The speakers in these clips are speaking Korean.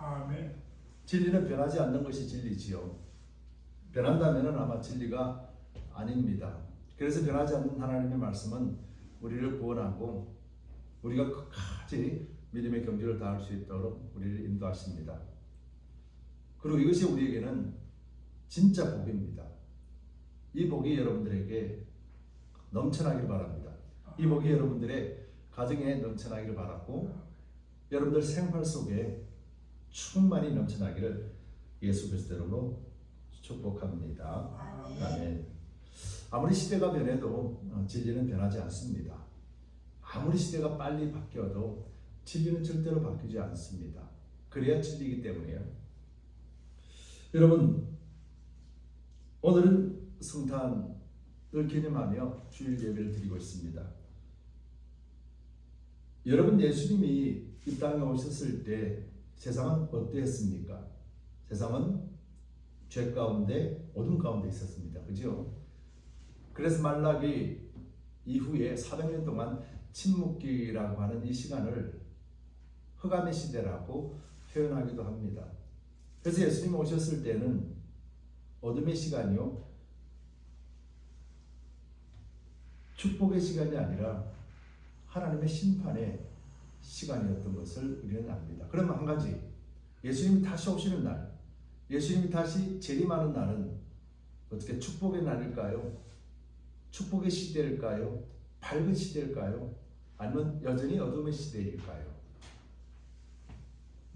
아멘. 진리는 변하지 않는 것이 진리지요. 변한다면 아마 진리가 아닙니다. 그래서 변하지 않는 하나님의 말씀은 우리를 구원하고 우리가 끝까지 믿음의 경주를 다할 수 있도록 우리를 인도하십니다. 그리고 이것이 우리에게는 진짜 복입니다. 이 복이 여러분들에게 넘쳐나길 바랍니다. 이 복이 여러분들의 가정에 넘쳐나기를 바라고 여러분들 생활 속에 충만히 넘쳐나기를 예수 그리스도 이름으로 축복합니다. 아멘. 아무리 시대가 변해도 진리는 변하지 않습니다. 아무리 시대가 빨리 바뀌어도 진리는 절대로 바뀌지 않습니다. 그래야 진리이기 때문에요. 여러분, 오늘은 성탄을 기념하며 주일 예배를 드리고 있습니다. 여러분, 예수님이 이 땅에 오셨을 때 세상은 어떠했습니까? 세상은 죄 가운데 어둠 가운데 있었습니다. 그죠? 그래서 말라기 이후에 400년 동안 침묵기라고 하는 이 시간을 흑암의 시대라고 표현하기도 합니다. 그래서 예수님 오셨을 때는 어둠의 시간이요, 축복의 시간이 아니라 하나님의 심판의 시간이었던 것을 우리는 압니다. 그러면 한 가지, 예수님이 다시 오시는 날, 예수님이 다시 재림하는 날은 어떻게 축복의 날일까요? 축복의 시대일까요? 밝은 시대일까요? 아니면 여전히 어둠의 시대일까요?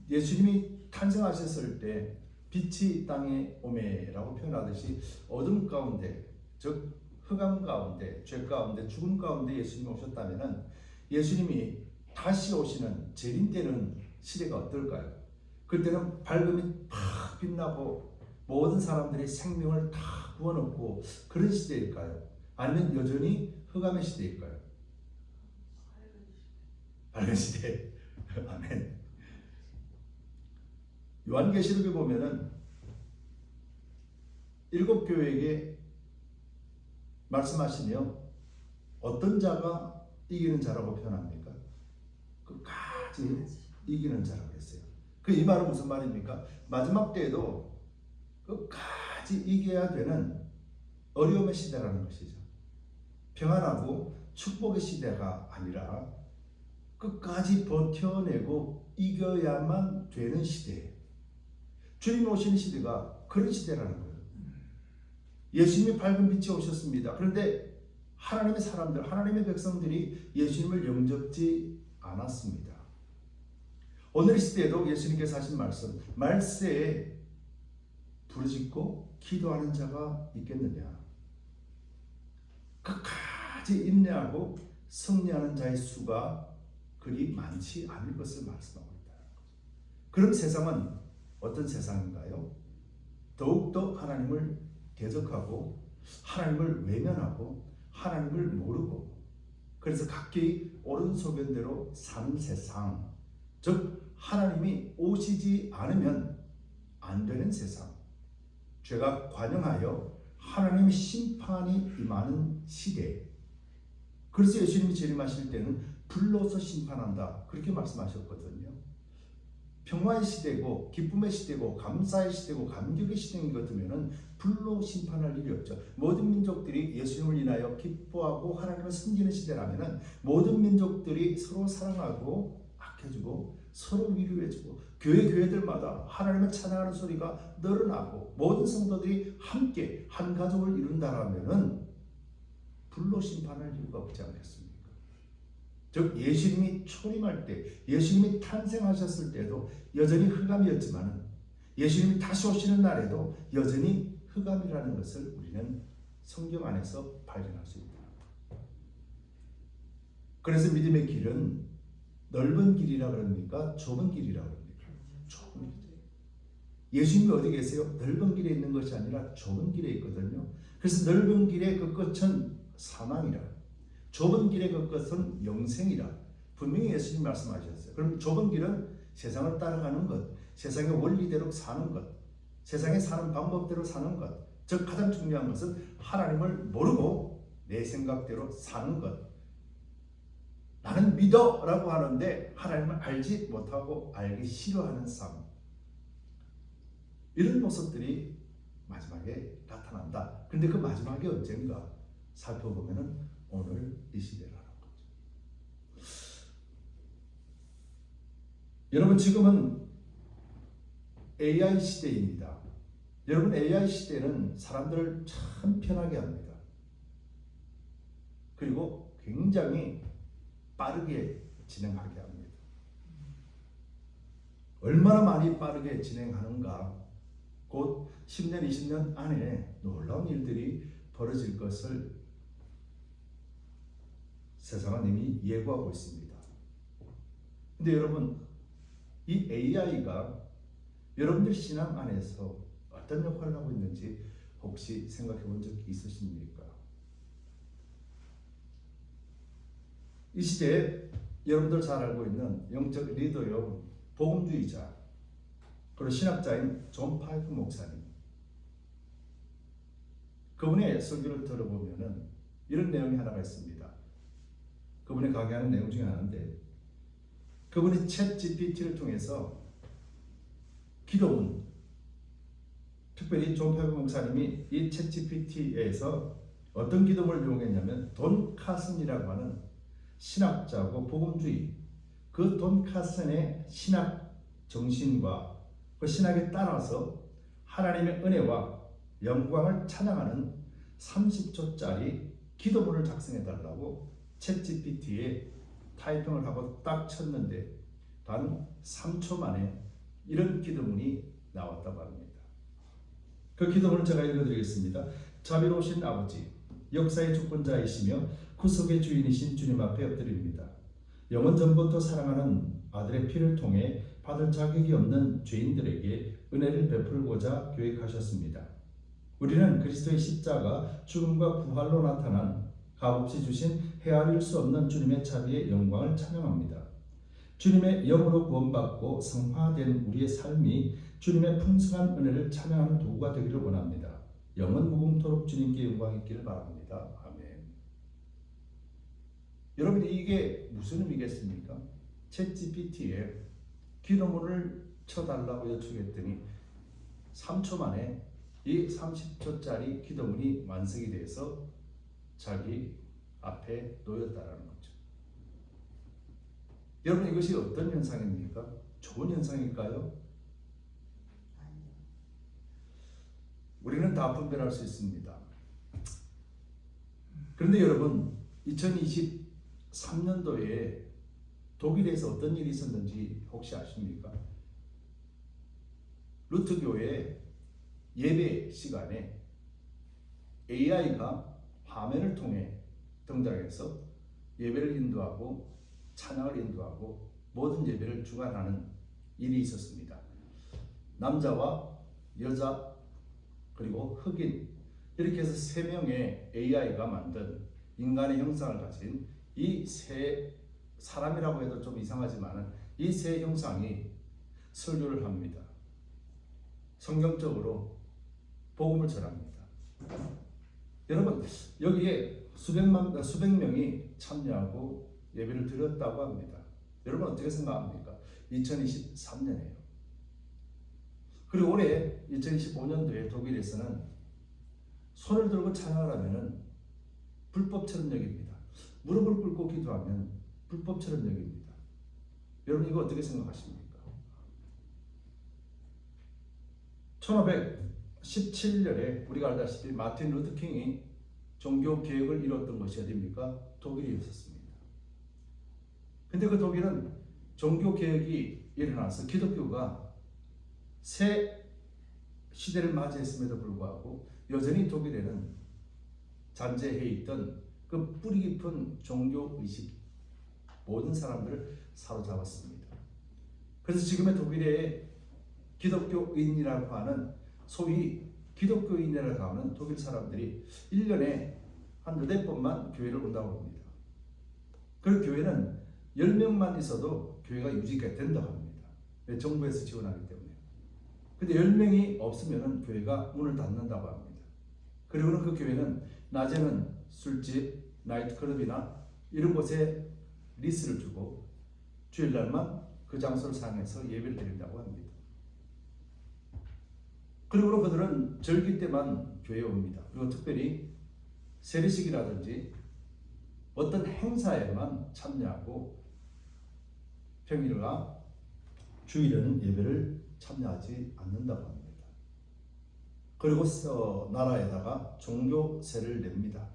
예수님이 탄생하셨을 때 빛이 땅에 오매라고 표현하듯이 어둠 가운데, 즉 흑암 가운데, 죄 가운데, 죽음 가운데 예수님이 오셨다면 예수님이 다시 오시는 재림되는 시대가 어떨까요? 그때는 밝음이 팍 빛나고 모든 사람들의 생명을 다 부어넣고 그런 시대일까요? 아니면 여전히 흑암의 시대일까요? 밝은 시대. 아멘. 요한계시록에 보면은 7교회에게 말씀하시며 어떤 자가 이기는 자라고 표현합니까? 끝까지 이기는 자라고 했어요. 이 말은 무슨 말입니까? 마지막 때에도 끝까지 이겨야 되는 어려움의 시대라는 것이죠. 평안하고 축복의 시대가 아니라 끝까지 버텨내고 이겨야만 되는 시대. 주님 오시는 시대가 그런 시대라는 거예요. 예수님이 밝은 빛이 오셨습니다. 그런데 하나님의 사람들, 하나님의 백성들이 예수님을 영접지 않았습니다. 오늘 시대에도 예수님께서 하신 말씀, 말세에 부르짖고 기도하는 자가 있겠느냐? 끝까지 인내하고 승리하는 자의 수가 그리 많지 않을 것을 말씀하고 있다. 그럼 세상은 어떤 세상인가요? 더욱더 하나님을 대적하고 하나님을 외면하고 하나님을 모르고 그래서 각기 옳은 소견대로 사는 세상, 즉 하나님이 오시지 않으면 안 되는 세상, 죄가 관영하여 하나님의 심판이 임하는 시대. 그래서 예수님이 재림하실 때는 불로서 심판한다 그렇게 말씀하셨거든요. 평화의 시대고 기쁨의 시대고 감사의 시대고 감격의 시대인 것 같으면 불로 심판할 일이 없죠. 모든 민족들이 예수님을 인하여 기뻐하고 하나님을 섬기는 시대라면 모든 민족들이 서로 사랑하고 아껴주고 서로 위로해주고 교회들마다 하나님을 찬양하는 소리가 늘어나고 모든 성도들이 함께 한 가족을 이룬다라면 불로 심판할 이유가 없지 않겠습니까? 즉 예수님이 초림할 때, 예수님이 탄생하셨을 때도 여전히 흑암이었지만 예수님이 다시 오시는 날에도 여전히 흑암이라는 것을 우리는 성경 안에서 발견할 수 있다. 그래서 믿음의 길은 넓은 길이라 그럽니까? 좁은 길이라 그럽니까? 좁은 길이에요. 예수님이 어디 계세요? 넓은 길에 있는 것이 아니라 좁은 길에 있거든요. 그래서 넓은 길의 그 끝은 사망이라, 좁은 길의 그 끝은 영생이라 분명히 예수님 말씀하셨어요. 그럼 좁은 길은 세상을 따라가는 것, 세상의 원리대로 사는 것, 세상에 사는 방법대로 사는 것, 즉 가장 중요한 것은 하나님을 모르고 내 생각대로 사는 것. 나는 믿어라고 하는데 하나님을 알지 못하고 알기 싫어하는 삶. 이런 모습들이 마지막에 나타난다. 그런데 그 마지막이 언젠가 살펴보면은 오늘 이 시대라는 거죠. 여러분, 지금은 AI 시대입니다. 여러분, AI 시대는 사람들을 참 편하게 합니다. 그리고 굉장히 빠르게 진행하게 합니다. 얼마나 많이 빠르게 진행하는가, 곧 10년, 20년 안에 놀라운 일들이 벌어질 것을 세상은 이미 예고하고 있습니다. 근데 여러분, 이 AI가 여러분들 신앙 안에서 어떤 역할을 하고 있는지 혹시 생각해 본 적 있으십니까? 이 시대에 여러분들 잘 알고 있는 영적 리더요, 복음주의자, 그리고 신학자인 존 파이프 목사님, 그분의 설교를 들어보면은 이런 내용이 하나가 있습니다. 그분이 강의하는 내용 중에 하나인데, 그분이 챗 GPT를 통해서 기도문, 특별히 존 파이프 목사님이 이 챗 GPT에서 어떤 기도문을 이용했냐면, 돈 카슨이라고 하는 신학자고 복음주의, 그 돈 카슨의 신학 정신과 그 신학에 따라서 하나님의 은혜와 영광을 찬양하는 30초짜리 기도문을 작성해 달라고 챗 GPT에 타이핑을 하고 딱 쳤는데 단 3초 만에 이런 기도문이 나왔다고 합니다. 그 기도문을 제가 읽어드리겠습니다. 자비로우신 아버지, 역사의 주권자이시며 구속의 주인이신 주님 앞에 엎드립니다. 영원 전부터 사랑하는 아들의 피를 통해 받을 자격이 없는 죄인들에게 은혜를 베풀고자 계획하셨습니다. 우리는 그리스도의 십자가, 죽음과 부활로 나타난 값없이 주신 헤아릴 수 없는 주님의 자비의 영광을 찬양합니다. 주님의 영으로 구원받고 성화된 우리의 삶이 주님의 풍성한 은혜를 찬양하는 도구가 되기를 원합니다. 영원 무궁토록 주님께 영광 있기를 바랍니다. 아멘. 여러분, 이게 무슨 의미겠습니까? 챗 GPT에 기도문을 쳐달라고 요청했더니 3초 만에 이 30초짜리 기도문이 완성이 돼서 자기 앞에 놓였다라는 거죠. 여러분, 이것이 어떤 현상입니까? 좋은 현상일까요? 우리는 다 분별할 수 있습니다. 그런데 여러분, 2023년도에 독일에서 어떤 일이 있었는지 혹시 아십니까? 루트 교회 예배 시간에 AI가 화면을 통해 등장해서 예배를 인도하고 찬양을 인도하고 모든 예배를 주관하는 일이 있었습니다. 남자와 여자 그리고 흑인, 이렇게 해서 3명의 AI가 만든 인간의 형상을 가진 이 세 사람이라고 해도 좀 이상하지만 이 세 형상이 설교를 합니다. 성경적으로 복음을 전합니다. 여러분, 여기에 수백 명이 참여하고 예배를 드렸다고 합니다. 여러분, 어떻게 생각합니까? 2023년이에요. 그리고 올해 2025년도에 독일에서는 손을 들고 찬양을 하면은 불법처럼 여깁니다. 무릎을 꿇고 기도하면 불법처럼 여깁니다. 여러분, 이거 어떻게 생각하십니까? 1517년에 우리가 알다시피 마틴 루터 킹이 종교 개혁을 이뤘던 것이 어디입니까? 독일이었습니다. 근데 그 독일은 종교 개혁이 일어나서 기독교가 새 시대를 맞이했음에도 불구하고 여전히 독일에는 잔재해 있던 그 뿌리 깊은 종교 의식, 모든 사람들을 사로잡았습니다. 그래서 지금의 독일의 기독교인이라고 하는, 소위 기독교인이라고 하는 독일 사람들이 1년에 한 4번만 교회를 온다고 합니다. 그 교회는 10명만 있어도 교회가 유지가 된다고 합니다. 정부에서 지원하기 때문에. 근데 10명이 없으면 교회가 문을 닫는다고 합니다. 그리고는 그 교회는 낮에는 술집, 나이트클럽이나 이런 곳에 리스를 주고 주일날만 그 장소를 사용해서 예배를 드린다고 합니다. 그리고 그들은 절기 때만 교회에 옵니다. 그리고 특별히 세례식이라든지 어떤 행사에만 참여하고 평일과 주일에는 예배를 참여하지 않는다고 합니다. 그리고 나라에다가 종교세를 냅니다.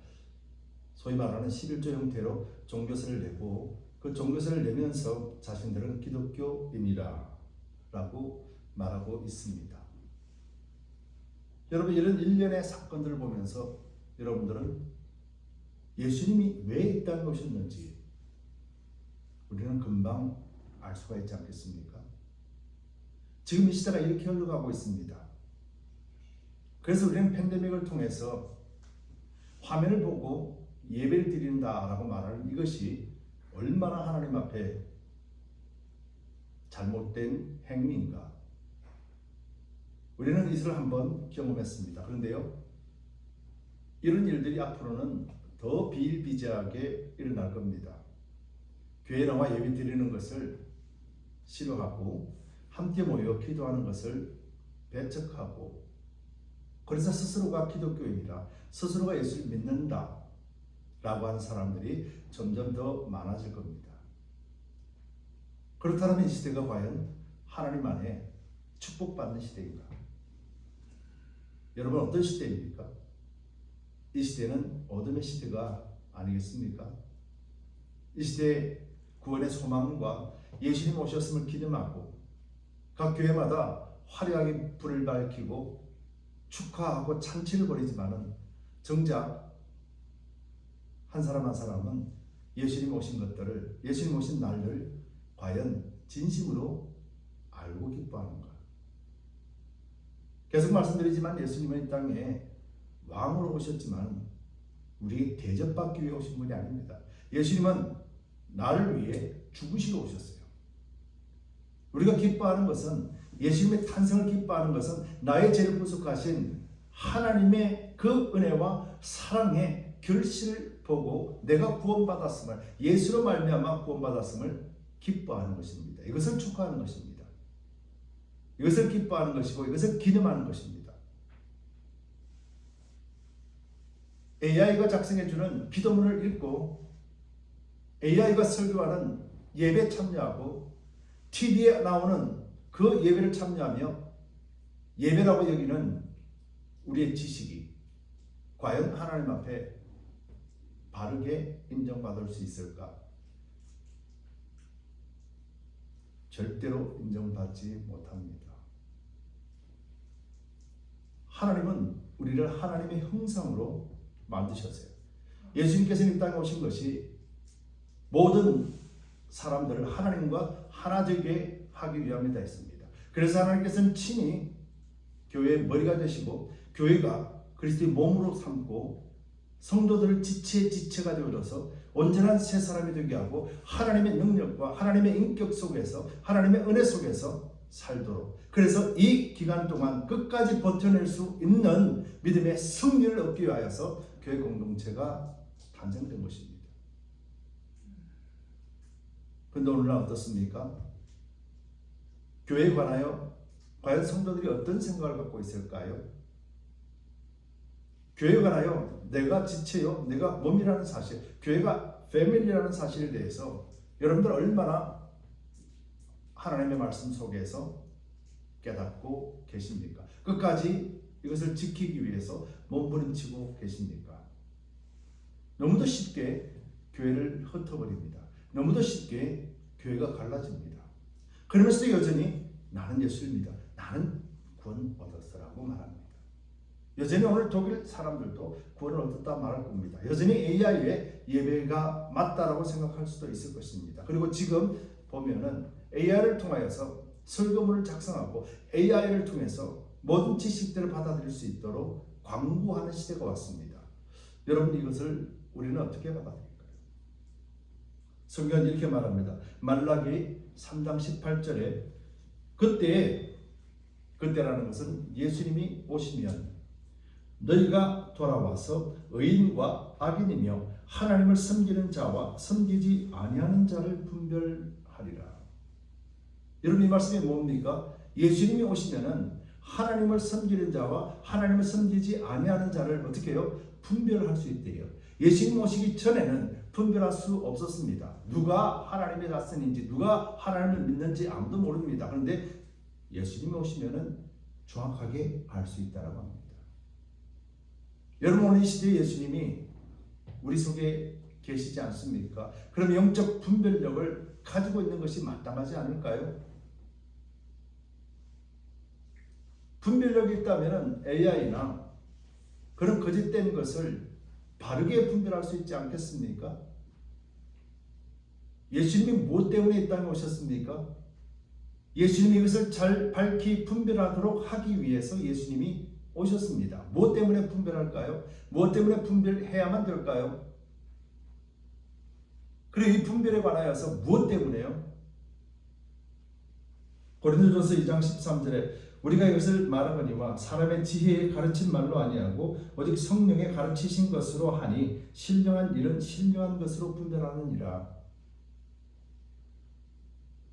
소위 말하는 11조 형태로 종교세를 내고 그 종교세를 내면서 자신들은 기독교인이라 라고 말하고 있습니다. 여러분, 이런 일련의 사건들을 보면서 여러분들은 예수님이 왜 이 땅에 오셨는지 우리는 금방 알 수가 있지 않겠습니까? 지금 이 시대가 이렇게 흘러가고 있습니다. 그래서 우리는 팬데믹을 통해서 화면을 보고 예배를 드린다라고 말하는 이것이 얼마나 하나님 앞에 잘못된 행위인가. 우리는 이것을 한번 경험했습니다. 그런데요, 이런 일들이 앞으로는 더 비일비재하게 일어날 겁니다. 교회 나와 예배 드리는 것을 싫어하고 함께 모여 기도하는 것을 배척하고, 그래서 스스로가 기독교인이라, 스스로가 예수를 믿는다 라고 하는 사람들이 점점 더 많아질 겁니다. 그렇다면 이 시대가 과연 하나님 안에 축복받는 시대인가? 여러분, 어떤 시대입니까? 이 시대는 어둠의 시대가 아니겠습니까? 이 시대에 구원의 소망과 예수님 오셨음을 기념하고 각 교회마다 화려하게 불을 밝히고 축하하고 찬치를 벌이지만은 정작 한 사람 한 사람은 예수님 오신 것들을, 예수님 오신 날을 과연 진심으로 알고 기뻐하는가? 계속 말씀드리지만 예수님은 이 땅에 왕으로 오셨지만 우리에게 대접받기 위해 오신 분이 아닙니다. 예수님은 나를 위해 죽으시러 오셨어요. 우리가 기뻐하는 것은, 예수님의 탄생을 기뻐하는 것은 나의 죄를 구속하신 하나님의 그 은혜와 사랑의 결실을 보고 내가 구원받았음을, 예수로 말미암아 구원받았음을 기뻐하는 것입니다. 이것을 축하하는 것입니다. 이것을 기뻐하는 것이고 이것을 기념하는 것입니다. AI가 작성해주는 기도문을 읽고 AI가 설교하는 예배 참여하고 TV에 나오는 그 예배를 참여하며 예배라고 여기는 우리의 지식이 과연 하나님 앞에 바르게 인정받을 수 있을까? 절대로 인정받지 못합니다. 하나님은 우리를 하나님의 형상으로 만드셨어요. 예수님께서는 이 땅에 오신 것이 모든 사람들을 하나님과 하나 되게 하기 위함이다 했습니다. 그래서 하나님께서는 친히 교회의 머리가 되시고 교회가 그리스도의 몸으로 삼고 성도들을 지체가 되어서 온전한 새 사람이 되게 하고 하나님의 능력과 하나님의 인격 속에서, 하나님의 은혜 속에서 살도록, 그래서 이 기간 동안 끝까지 버텨낼 수 있는 믿음의 승리를 얻기 위하여서 교회 공동체가 탄생된 것입니다. 그런데 오늘날 어떻습니까? 교회에 관하여 과연 성도들이 어떤 생각을 갖고 있을까요? 교회에 관하여 내가 지체요, 내가 몸이라는 사실, 교회가 패밀리라는 사실에 대해서 여러분들 얼마나 하나님의 말씀 속에서 깨닫고 계십니까? 끝까지 이것을 지키기 위해서 몸부림치고 계십니까? 너무도 쉽게 교회를 흩어버립니다. 너무도 쉽게 교회가 갈라집니다. 그러면서도 여전히 나는 예수를 믿어, 나는 구원 얻었어라고 말합니다. 여전히 오늘 독일 사람들도 구원을 얻었다 말할 겁니다. 여전히 AI의 예배가 맞다라고 생각할 수도 있을 것입니다. 그리고 지금 보면은 AI를 통하여서 설교문을 작성하고 AI를 통해서 모든 지식들을 받아들일 수 있도록 광고하는 시대가 왔습니다. 여러분, 이것을 우리는 어떻게 받아들일까요? 성경은 이렇게 말합니다. 말라기 3장 18절에 그때라는 것은 예수님이 오시면 너희가 돌아와서 의인과 악인이며 하나님을 섬기는 자와 섬기지 아니하는 자를 분별하리라. 여러분, 이 말씀이 뭡니까? 예수님이 오시면은 하나님을 섬기는 자와 하나님을 섬기지 아니하는 자를 어떻게 해요? 분별할 수 있대요. 예수님 오시기 전에는 분별할 수 없었습니다. 누가 하나님의 자손인지 누가 하나님을 믿는지 아무도 모릅니다. 그런데 예수님이 오시면은 정확하게 알 수 있다라고 합니다. 여러분, 오늘 이 시대에 예수님이 우리 속에 계시지 않습니까? 그럼 영적 분별력을 가지고 있는 것이 마땅하지 않을까요? 분별력이 있다면 AI나 그런 거짓된 것을 바르게 분별할 수 있지 않겠습니까? 예수님이 무엇 때문에 이 땅에 오셨습니까? 예수님이 이것을 잘 밝히 분별하도록 하기 위해서 예수님이 오셨습니다. 무엇 때문에 분별할까요? 무엇 때문에 분별해야만 될까요? 그리고 이 분별에 관하여서 무엇 때문에요? 고린도전서 2장 13절에 우리가 이것을 말하거니와 사람의 지혜에 가르친 말로 아니하고 오직 성령에 가르치신 것으로 하니 신령한 일은 신령한 것으로 분별하느니라.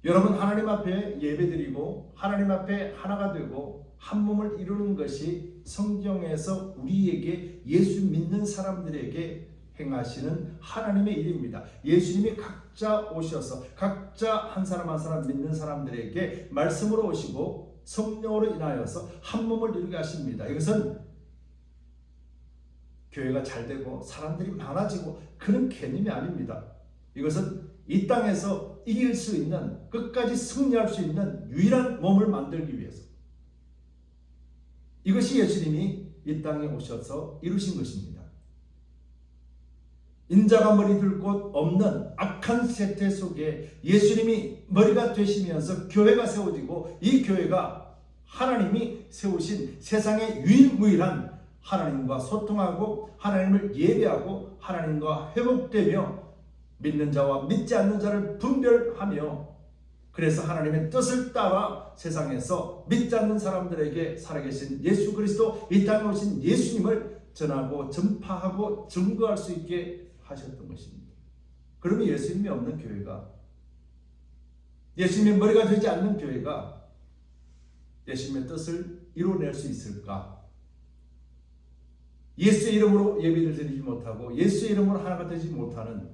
여러분, 하나님 앞에 예배드리고 하나님 앞에 하나가 되고 한 몸을 이루는 것이 성경에서 우리에게 예수 믿는 사람들에게 행하시는 하나님의 일입니다. 예수님이 각자 오셔서 각자 한 사람 한 사람 믿는 사람들에게 말씀으로 오시고 성령으로 인하여서 한 몸을 이루게 하십니다. 이것은 교회가 잘 되고 사람들이 많아지고 그런 개념이 아닙니다. 이것은 이 땅에서 이길 수 있는, 끝까지 승리할 수 있는 유일한 몸을 만들기 위해서, 이것이 예수님이 이 땅에 오셔서 이루신 것입니다. 인자가 머리 둘 곳 없는 악한 세태 속에 예수님이 머리가 되시면서 교회가 세워지고, 이 교회가 하나님이 세우신 세상의 유일무이한 하나님과 소통하고 하나님을 예배하고 하나님과 회복되며 믿는 자와 믿지 않는 자를 분별하며, 그래서 하나님의 뜻을 따라 세상에서 믿지 않는 사람들에게 살아계신 예수 그리스도, 이 땅에 오신 예수님을 전하고 전파하고 증거할 수 있게 하셨던 것입니다. 그러면 예수님이 없는 교회가, 예수님의 머리가 되지 않는 교회가 예수님의 뜻을 이루어낼 수 있을까? 예수의 이름으로 예배를 드리지 못하고 예수의 이름으로 하나가 되지 못하는,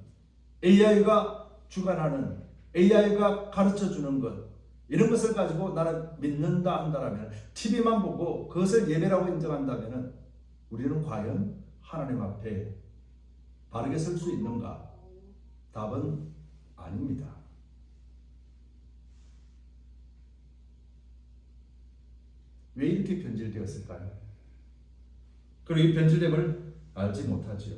AI가 주관하는, AI가 가르쳐주는 것, 이런 것을 가지고 나는 믿는다 한다면, TV만 보고 그것을 예배라고 인정한다면 우리는 과연 하나님 앞에 바르게 설 수 있는가? 답은 아닙니다. 왜 이렇게 변질되었을까요? 그리고 이 변질됨을 알지 못하지요.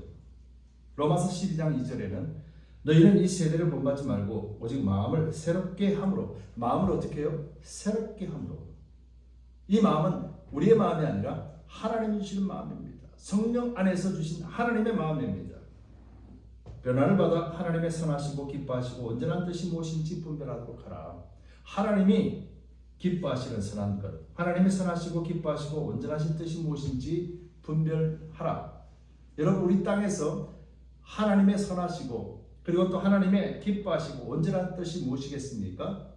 로마서 12장 2절에는 너희는 이 세대를 본받지 말고 오직 마음을 새롭게 함으로, 마음을 어떻게 해요? 새롭게 함으로. 이 마음은 우리의 마음이 아니라 하나님이 주시는 마음입니다. 성령 안에서 주신 하나님의 마음입니다. 변화를 받아 하나님의 선하시고 기뻐하시고 온전한 뜻이 무엇인지 분별하도록 하라. 하나님이 기뻐하시는 선한 것, 하나님의 선하시고 기뻐하시고 온전하신 뜻이 무엇인지 분별하라. 여러분, 우리 땅에서 하나님의 선하시고 그리고 또 하나님의 기뻐하시고 온전한 뜻이 무엇이겠습니까?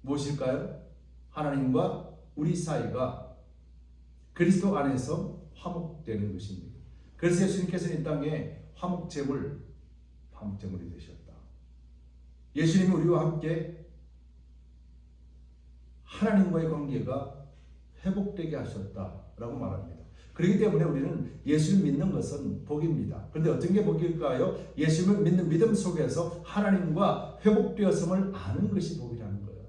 무엇일까요? 하나님과 우리 사이가 그리스도 안에서 화목되는 것입니다. 그래서 예수님께서는 이 땅에 화목제물이 되셨다. 예수님이 우리와 함께 하나님과의 관계가 회복되게 하셨다라고 말합니다. 그렇기 때문에 우리는 예수를 믿는 것은 복입니다. 그런데 어떤 게 복일까요? 예수를 믿는 믿음 속에서 하나님과 회복되었음을 아는 것이 복이라는 거예요.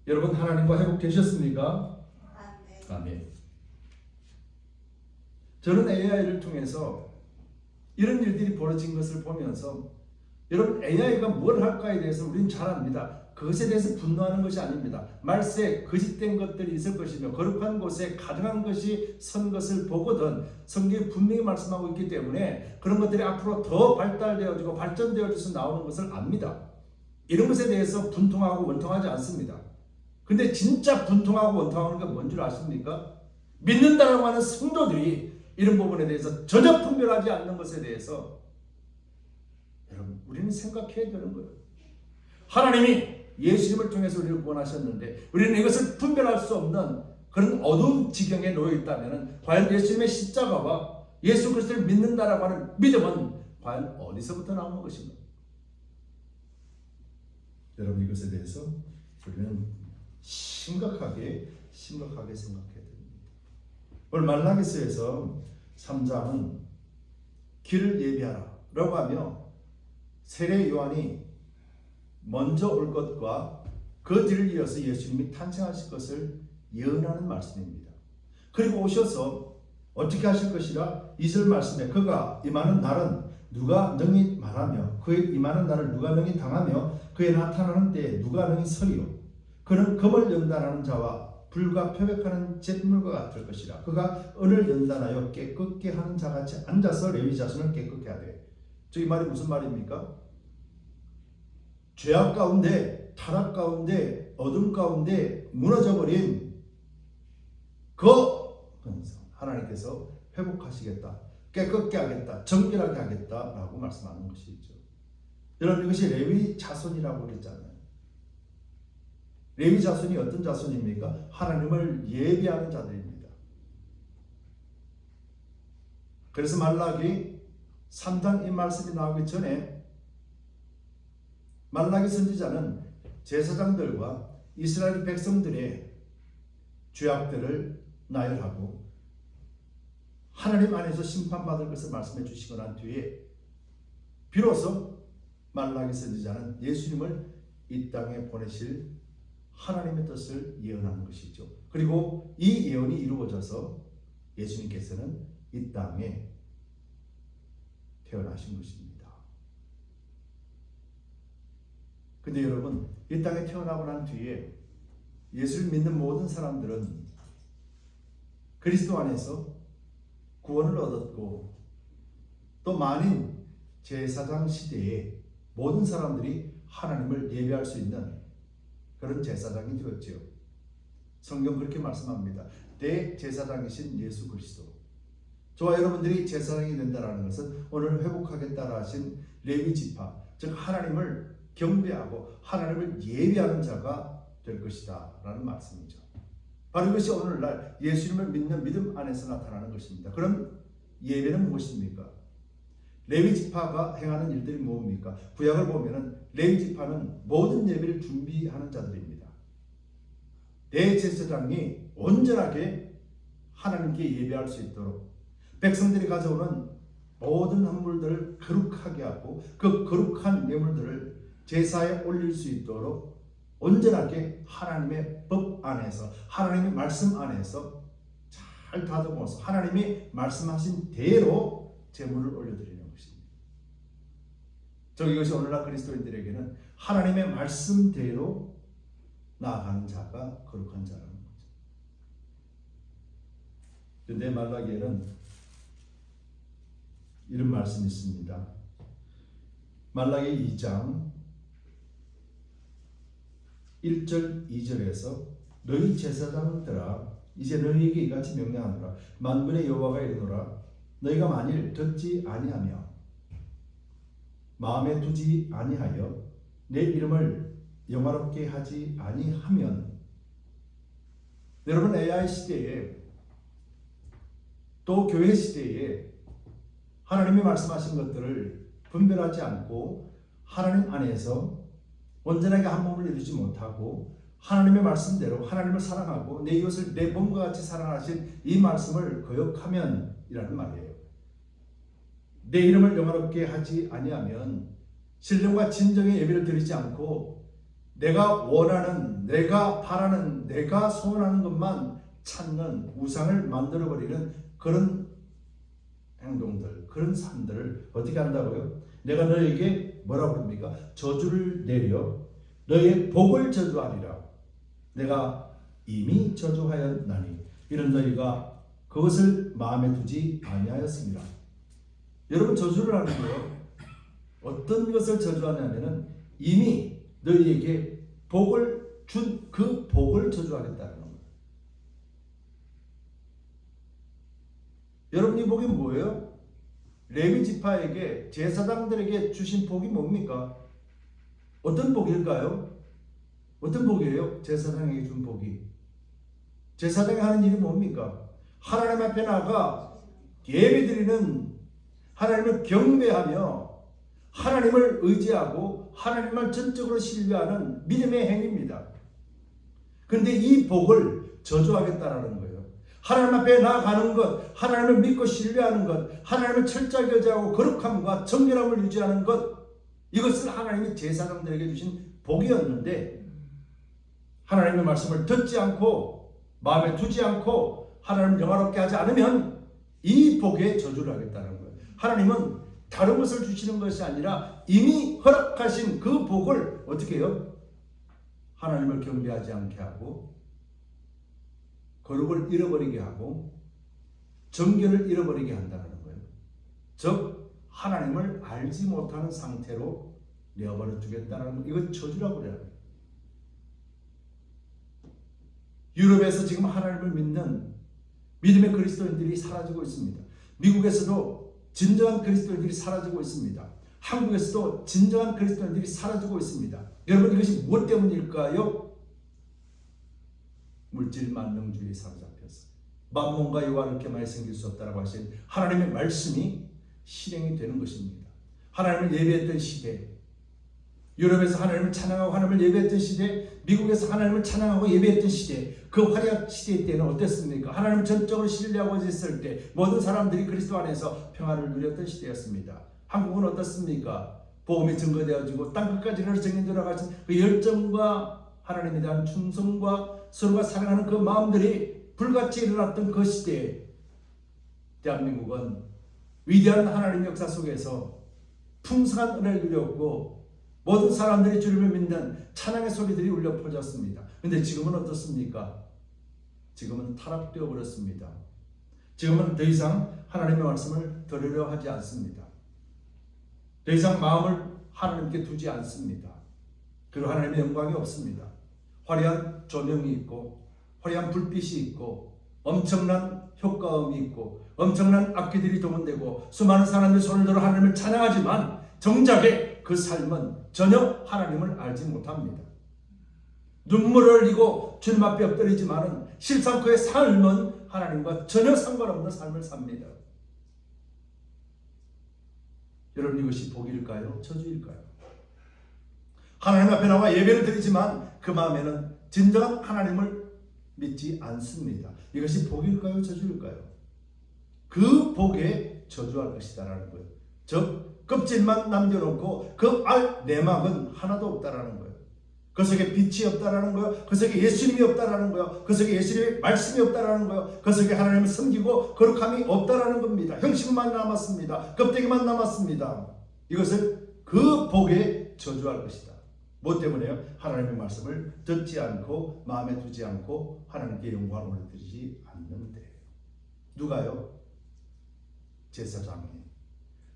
여러분, 하나님과 회복되셨습니까? 아멘. 저는 AI를 통해서 이런 일들이 벌어진 것을 보면서, 여러분, AI가 뭘 할까에 대해서 우리는 잘 압니다. 그것에 대해서 분노하는 것이 아닙니다. 말세 거짓된 것들이 있을 것이며 거룩한 곳에 가증한 것이 선 것을 보거든 성경이 분명히 말씀하고 있기 때문에 그런 것들이 앞으로 더 발달되어지고 발전되어져서 나오는 것을 압니다. 이런 것에 대해서 분통하고 원통하지 않습니다. 근데 진짜 분통하고 원통하는 건 뭔 줄 아십니까? 믿는다라고 하는 성도들이 이런 부분에 대해서 전혀 분별하지 않는 것에 대해서 여러분, 우리는 생각해야 되는 거예요. 하나님이 예수님을 통해서 우리를 구원하셨는데 우리는 이것을 분별할 수 없는 그런 어두운 지경에 놓여 있다면 과연 예수님의 십자가와 예수 그리스도를 믿는다라고 하는 믿음은 과연 어디서부터 나오는 것인가? 여러분, 이것에 대해서 우리는 심각하게 생각해야 됩니다. 오늘 말라기서에서 3장은 길을 예비하라 라고 하며 세례 요한이 먼저 올 것과 그 뒤를 이어서 예수님이 탄생하실 것을 예언하는 말씀입니다. 그리고 오셔서 어떻게 하실 것이라 2절 말씀에 그가 임하는 날은 누가 능히 말하며 그의 임하는 날을 누가 능히 당하며 그의 나타나는 때에 누가 능히 서리요. 그는 금을 연단하는 자와 불과 표백하는 잿물과 같을 것이라. 그가 은을 연단하여 깨끗게 하는 자같이 앉아서 레위 자손을 깨끗게 하되. 이 말이 무슨 말입니까? 죄악 가운데, 타락 가운데, 어둠 가운데 무너져버린 그 하나님께서 회복하시겠다, 깨끗게 하겠다, 정결하게 하겠다라고 말씀하는 것이죠. 여러분, 이것이 레위 자손이라고 그랬잖아요. 레위 자손이 어떤 자손입니까? 하나님을 예비하는 자들입니다. 그래서 말라기 3장 이 말씀이 나오기 전에 말라기 선지자는 제사장들과 이스라엘 백성들의 죄악들을 나열하고 하나님 안에서 심판받을 것을 말씀해 주시고 난 뒤에 비로소 말라기 선지자는 예수님을 이 땅에 보내실 하나님의 뜻을 예언하는 것이죠. 그리고 이 예언이 이루어져서 예수님께서는 이 땅에 태어나신 것입니다. 근데 여러분, 이 땅에 태어나고 난 뒤에 예수를 믿는 모든 사람들은 그리스도 안에서 구원을 얻었고 또 만인 제사장 시대에 모든 사람들이 하나님을 예배할 수 있는 그런 제사장이 되었지요. 성경 그렇게 말씀합니다. 대제사장이신 예수 그리스도. 저와 여러분들이 제사장이 된다는 것은 오늘 회복하겠다라 하신 레위 지파, 즉 하나님을 경배하고 하나님을 예배하는 자가 될 것이다 라는 말씀이죠. 바로 이것이 오늘날 예수님을 믿는 믿음 안에서 나타나는 것입니다. 그럼 예배는 무엇입니까? 레위 지파가 행하는 일들이 뭡니까? 구약을 보면은 레위 지파는 모든 예배를 준비하는 자들입니다. 대제사장이 온전하게 하나님께 예배할 수 있도록 백성들이 가져오는 모든 헌물들을 거룩하게 하고 그 거룩한 예물들을 제사에 올릴 수 있도록 온전하게 하나님의 법 안에서 하나님의 말씀 안에서 잘 다듬어서 하나님이 말씀하신 대로 제물을 올려드리는 것입니다. 이것이 오늘날 그리스도인들에게는 하나님의 말씀대로 나아가는 자가 거룩한 자라는 거죠. 그런데 말라기에는 이런 말씀이 있습니다. 말라기 2장 1절 2절에서 너희 제사장들아 이제 너희에게 이같이 명령하노라. 만군의 여호와가 이르노라. 너희가 만일 듣지 아니하며 마음에 두지 아니하여 내 이름을 영화롭게 하지 아니하면. 여러분, AI 시대에 또 교회 시대에 하나님이 말씀하신 것들을 분별하지 않고 하나님 안에서 온전하게 한 몸을 이루지 못하고 하나님의 말씀대로 하나님을 사랑하고 내 이웃을 내 몸과 같이 사랑하신 이 말씀을 거역하면 이라는 말이에요. 내 이름을 영화롭게 하지 아니하면 신령과 진정의 예배를 드리지 않고 내가 원하는, 내가 바라는, 내가 소원하는 것만 찾는 우상을 만들어버리는 그런 행동들, 그런 삶들을 어떻게 한다고요? 내가 너에게 뭐라고 그럽니까? 저주를 내려 너의 복을 저주하리라. 내가 이미 저주하였나니 이런 너희가 그것을 마음에 두지 아니하였습니다. 여러분, 저주를 하는 거예요. 어떤 것을 저주하냐면은 이미 너희에게 복을 준 그 복을 저주하겠다는 겁니다. 여러분, 이 복이 뭐예요? 레위 지파에게 제사장들에게 주신 복이 뭡니까? 어떤 복일까요? 어떤 복이에요? 제사장에게 준 복이. 제사장이 하는 일이 뭡니까? 하나님 앞에 나가 예배드리는, 하나님을 경배하며 하나님을 의지하고 하나님을 전적으로 신뢰하는 믿음의 행위입니다. 그런데 이 복을 저주하겠다라는 거예요. 하나님 앞에 나아가는 것, 하나님을 믿고 신뢰하는 것, 하나님을 철저하게 의지하고 거룩함과 정결함을 유지하는 것, 이것을 하나님이 제사장들에게 주신 복이었는데 하나님의 말씀을 듣지 않고 마음에 두지 않고 하나님을 영화롭게 하지 않으면 이 복에 저주를 하겠다는 거예요. 하나님은 다른 것을 주시는 것이 아니라 이미 허락하신 그 복을 어떻게 해요? 하나님을 경배하지 않게 하고 거룩을 잃어버리게 하고 정결을 잃어버리게 한다는 거예요. 즉 하나님을 알지 못하는 상태로 내어버려 두겠다는 거, 이건 저주라고 그래요. 유럽에서 지금 하나님을 믿는 믿음의 그리스도인들이 사라지고 있습니다. 미국에서도 진정한 그리스도인들이 사라지고 있습니다. 한국에서도 진정한 그리스도인들이 사라지고 있습니다. 여러분, 이것이 무엇 때문일까요? 물질 만능주의에 사로잡혀서 만몬과 여호와를 이렇게 많이 섬길 수 없다라고 하신 하나님의 말씀이 실행이 되는 것입니다. 하나님을 예배했던 시대, 유럽에서 하나님을 찬양하고 하나님을 예배했던 시대, 미국에서 하나님을 찬양하고 예배했던 시대, 그 화려한 시대 때는 어땠습니까? 하나님을 전적으로 신뢰하고 있을 때 모든 사람들이 그리스도 안에서 평안을 누렸던 시대였습니다. 한국은 어떻습니까? 복음이 증거되어지고 땅끝까지 정인 들어가신 그 열정과 하나님에 대한 충성과 서로가 사랑하는 그 마음들이 불같이 일어났던 그 시대에 대한민국은 위대한 하나님 역사 속에서 풍성한 은혜를 누렸고 모든 사람들이 주님을 믿는 찬양의 소리들이 울려 퍼졌습니다. 그런데 지금은 어떻습니까? 지금은 타락되어 버렸습니다. 지금은 더 이상 하나님의 말씀을 들으려 하지 않습니다. 더 이상 마음을 하나님께 두지 않습니다. 그리고 하나님의 영광이 없습니다. 화려한 조명이 있고 화려한 불빛이 있고 엄청난 효과음이 있고 엄청난 악기들이 동원되고 수많은 사람들이 손을 들어 하나님을 찬양하지만 정작에 그 삶은 전혀 하나님을 알지 못합니다. 눈물을 흘리고 주님 앞에 엎드리지만은 실상 그의 삶은 하나님과 전혀 상관없는 삶을 삽니다. 여러분, 이것이 복일까요? 저주일까요? 하나님 앞에 나와 예배를 드리지만 그 마음에는 진정한 하나님을 믿지 않습니다. 이것이 복일까요? 저주일까요? 그 복에 저주할 것이다라는 거예요. 즉 껍질만 남겨놓고 그 알 내막은 하나도 없다라는 거예요. 그 속에 빛이 없다라는 거예요. 그 속에 예수님이 없다라는 거예요. 그 속에 예수님의 말씀이 없다라는 거예요. 그 속에 하나님을 섬기고 거룩함이 없다라는 겁니다. 형식만 남았습니다. 껍데기만 남았습니다. 이것을 그 복에 저주할 것이다. 뭐 때문에요? 하나님의 말씀을 듣지 않고 마음에 두지 않고 하나님께 영광을 드리지 않는데. 누가요? 제사장이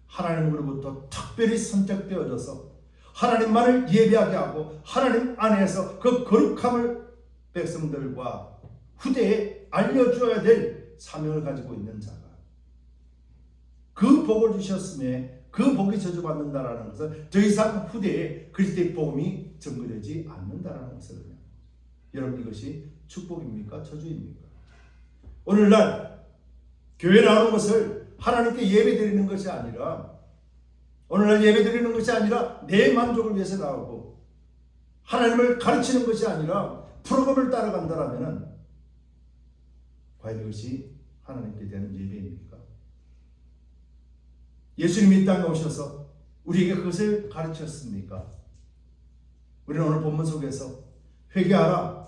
하나님으로부터 특별히 선택되어져서 하나님만을 예배하게 하고 하나님 안에서 그 거룩함을 백성들과 후대에 알려줘야 될 사명을 가지고 있는 자가 그 복을 주셨음에 그 복이 저주받는다라는 것은 더 이상 후대에 그리스도의 복음이 증거되지 않는다라는 것이거든요. 여러분, 이것이 축복입니까? 저주입니까? 오늘날 교회 나오는 것을 하나님께 예배드리는 것이 아니라 오늘날 예배드리는 것이 아니라 내 만족을 위해서 나오고 하나님을 가르치는 것이 아니라 프로그램을 따라간다면 과연 이것이 하나님께 대한 예배입니까? 예수님이 이 땅에 오셔서 우리에게 그것을 가르쳤습니까? 우리는 오늘 본문 속에서 회개하라,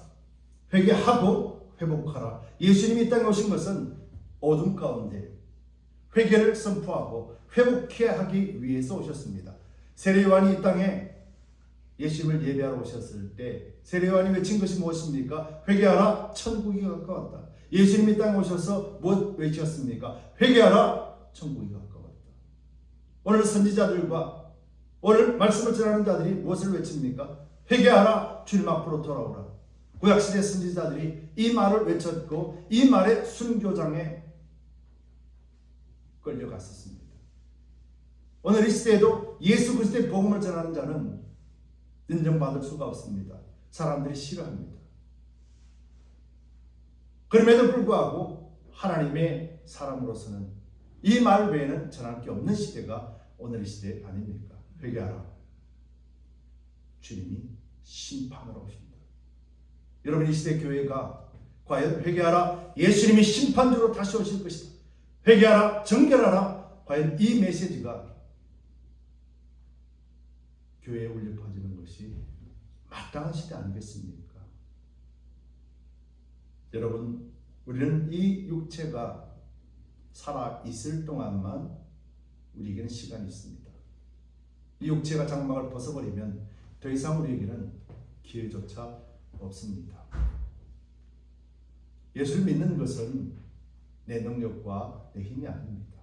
회개하고 회복하라. 예수님이 이 땅에 오신 것은 어둠 가운데 회개를 선포하고 회복해 하기 위해서 오셨습니다. 세례요한이 이 땅에 예수님을 예배하러 오셨을 때 세례요한이 외친 것이 무엇입니까? 회개하라, 천국이 가까웠다. 예수님이 이 땅에 오셔서 무엇 외치셨습니까? 회개하라, 천국이 가까웠다. 오늘 선지자들과 오늘 말씀을 전하는 자들이 무엇을 외칩니까? 회개하라, 주님 앞으로 돌아오라. 구약시대 선지자들이 이 말을 외쳤고 이 말에 순교장에 끌려갔었습니다. 오늘 이 시대에도 예수 그리스도의 복음을 전하는 자는 인정받을 수가 없습니다. 사람들이 싫어합니다. 그럼에도 불구하고 하나님의 사람으로서는 이 말 외에는 전할 게 없는 시대가 오늘의 시대 아닙니까? 회개하라. 주님이 심판하러 오십니다. 여러분, 이 시대 교회가 과연 회개하라, 예수님이 심판주로 다시 오실 것이다, 회개하라, 정결하라, 과연 이 메시지가 교회에 울려 퍼지는 것이 마땅한 시대 아니겠습니까? 여러분, 우리는 이 육체가 살아 있을 동안만 우리에게는 시간이 있습니다. 이 육체가 장막을 벗어버리면 더 이상 우리에게는 기회조차 없습니다. 예수를 믿는 것은 내 능력과 내 힘이 아닙니다.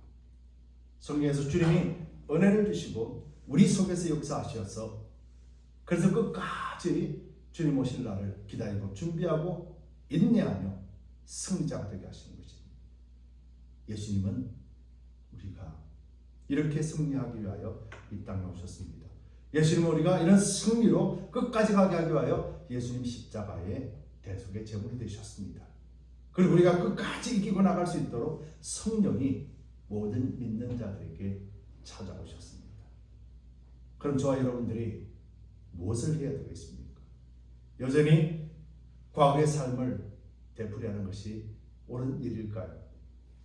성경에서 주님이 은혜를 주시고 우리 속에서 역사하셔서 그래서 끝까지 주님 오실 날을 기다리고 준비하고 인내하며 승리자가 되게 하시는 것입니다. 예수님은 우리가 이렇게 승리하기 위하여 이 땅에 오셨습니다. 예수님은 우리가 이런 승리로 끝까지 가게 하기 위하여 예수님 십자가의 대속의 제물이 되셨습니다. 그리고 우리가 끝까지 이기고 나갈 수 있도록 성령이 모든 믿는 자들에게 찾아오셨습니다. 그럼 저와 여러분들이 무엇을 해야 되겠습니까? 여전히 과거의 삶을 되풀이하는 것이 옳은 일일까요?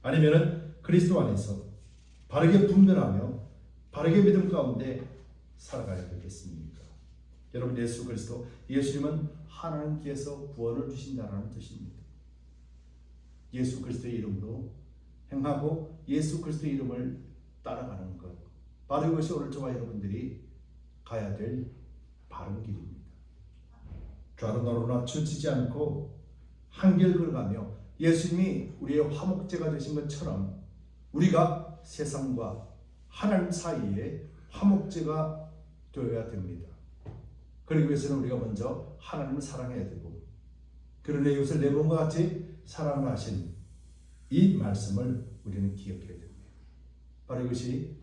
아니면은 그리스도 안에서 바르게 분별하며 바르게 믿음 가운데 살아가야 되겠습니까? 여러분, 예수 그리스도, 예수님은 하나님께서 구원을 주신다라는 뜻입니다. 예수 그리스도의 이름으로 행하고 예수 그리스도의 이름을 따라가는 것, 바로 이것이 오늘 저와 여러분들이 가야 될 바른 길입니다. 좌로나로나 치우치지 않고 한결 걸어가며 예수님이 우리의 화목제가 되신 것처럼 우리가 세상과 하나님 사이에 화목제가 되어야 됩니다. 그러기 위해서는 우리가 먼저 하나님을 사랑해야 되고, 그런 내 이웃을 내 몸과 같이 사랑하신 이 말씀을 우리는 기억해야 됩니다. 바로 이것이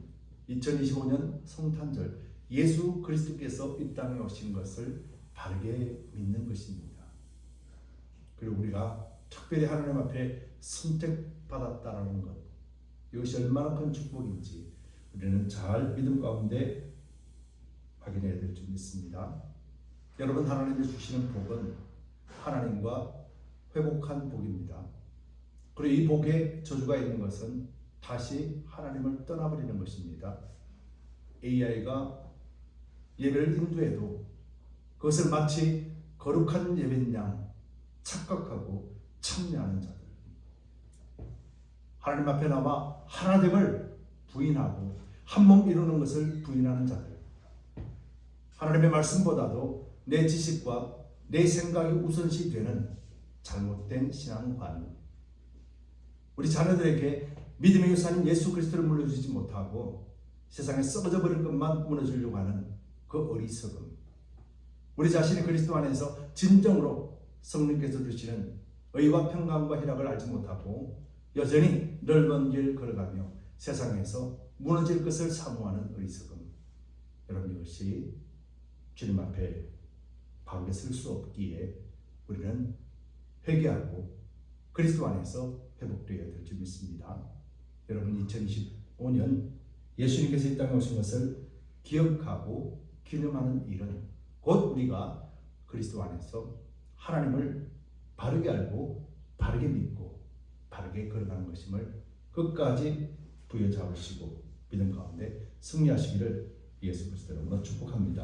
2025년 성탄절, 예수 그리스도께서 이 땅에 오신 것을 바르게 믿는 것입니다. 그리고 우리가 특별히 하나님 앞에 선택받았다는 것, 이것이 얼마나 큰 축복인지 우리는 잘 믿음 가운데 확인해야 될 줄 믿습니다. 여러분, 하나님이 주시는 복은 하나님과 회복한 복입니다. 그리고 이 복에 저주가 있는 것은 다시 하나님을 떠나버리는 것입니다. AI가 예배를 인도해도 그것을 마치 거룩한 예배인 양 착각하고 참여하는 자들, 하나님 앞에 나와 하나됨을 부인하고 한 몸 이루는 것을 부인하는 자들, 하나님의 말씀보다도 내 지식과 내 생각이 우선시 되는 잘못된 신앙관, 우리 자녀들에게 믿음의 유산인 예수 그리스도를 물려주지 못하고 세상에 썩어져 버릴 것만 무너지려고 하는 그 어리석음, 우리 자신이 그리스도 안에서 진정으로 성령께서 주시는 의와 평강과 희락을 알지 못하고 여전히 넓은 길 걸어가며 세상에서 무너질 것을 사모하는 어리석음, 여러분, 이것이 주님 앞에 바르게 설 수 없기에 우리는 회개하고 그리스도 안에서 회복되어야 될 줄 믿습니다. 여러분, 2025년 예수님께서 이 땅에 오신 것을 기억하고 기념하는 일은 곧 우리가 그리스도 안에서 하나님을 바르게 알고 바르게 믿고 바르게 걸어가는 것임을 끝까지 부여잡으시고 믿음 가운데 승리하시기를 예수 그리스도로 축복합니다.